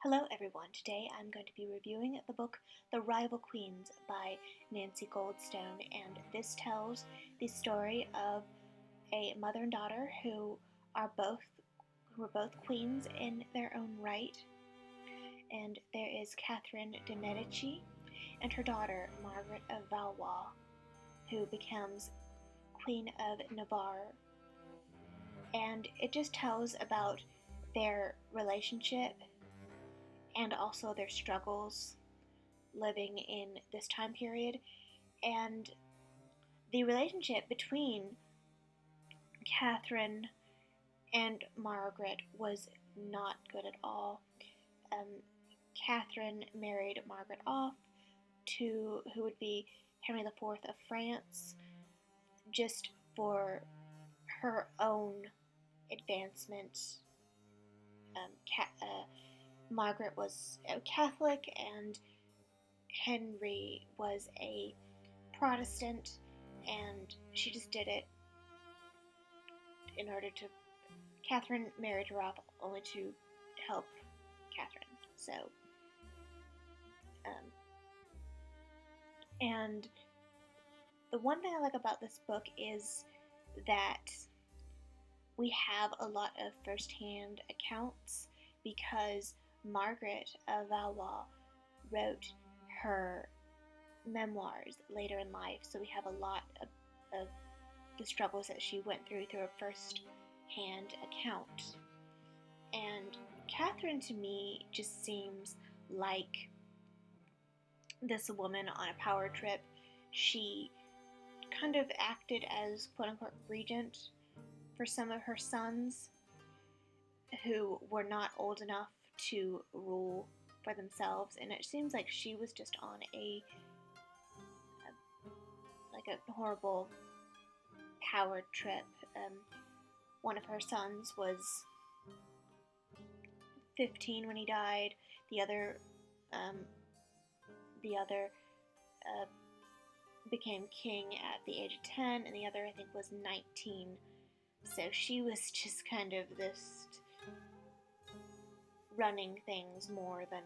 Hello everyone, today I'm going to be reviewing the book The Rival Queens by Nancy Goldstone, and this tells the story of a mother and daughter who are both queens in their own right. And there is Catherine de' Medici and her daughter Margaret of Valois, who becomes Queen of Navarre. And it just tells about their relationship and also their struggles living in this time period, and the relationship between Catherine and Margaret was not good at all. Um, Catherine married Margaret off to who would be Henry IV of France, just for her own advancement. Margaret was a Catholic and Henry was a Protestant, and she just did it in order to. Catherine married her off only to help Catherine. So, and the one thing I like about this book is that we have a lot of first-hand accounts because Margaret of Valois wrote her memoirs later in life, so we have a lot of the struggles that she went through a first-hand account. And Catherine, to me, just seems like this woman on a power trip. She kind of acted as quote-unquote regent for some of her sons who were not old enough to rule for themselves, and it seems like she was just on a horrible power trip. One of her sons was 15 when he died. The other became king at the age of 10, and the other, I think, was 19. So she was just kind of this running things more than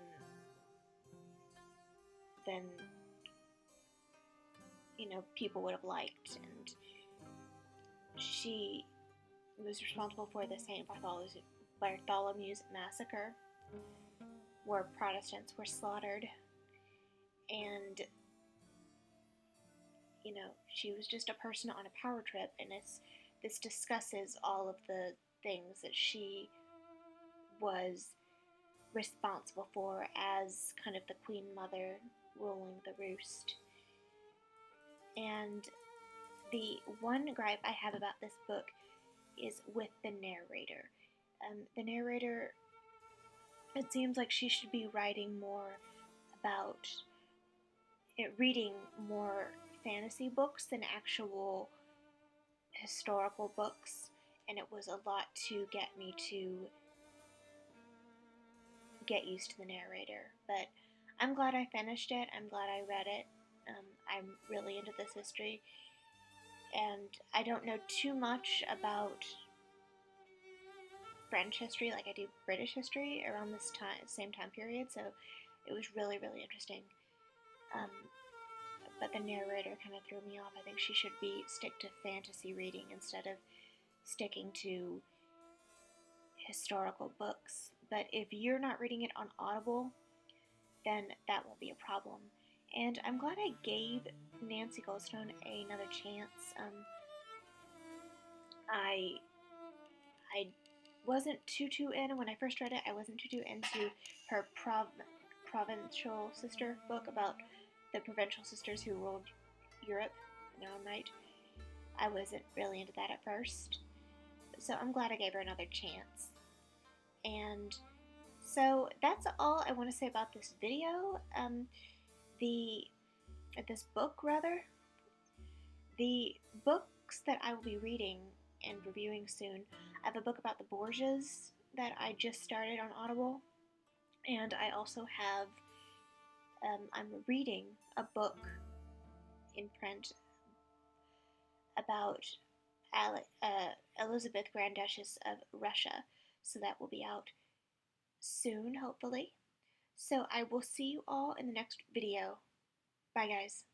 people would have liked, and she was responsible for the St. Bartholomew's massacre, where Protestants were slaughtered, and she was just a person on a power trip, and this discusses all of the things that she was responsible for as kind of the Queen Mother ruling the roost. And the one gripe I have about this book is with the narrator. The narrator, it seems like she should be writing more about reading more fantasy books than actual historical books, and it was a lot to get me to get used to the narrator. But I'm glad I finished it. I'm glad I read it. I'm really into this history, and I don't know too much about French history like I do British history around this same time period, so it was really, really interesting. But the narrator kind of threw me off. I think she should stick to fantasy reading instead of sticking to historical books. But if you're not reading it on Audible, then that won't be a problem. And I'm glad I gave Nancy Goldstone another chance. I wasn't too in when I first read it. I wasn't too into her provincial sister book about the provincial sisters who ruled Europe in their own right. I wasn't really into that at first, so I'm glad I gave her another chance. And so that's all I want to say about this video. This book, rather. The books that I will be reading and reviewing soon. I have a book about the Borgias that I just started on Audible, and I also have, I'm reading a book in print about Elizabeth, Grand Duchess of Russia, so that will be out soon, hopefully. So I will see you all in the next video. Bye, guys.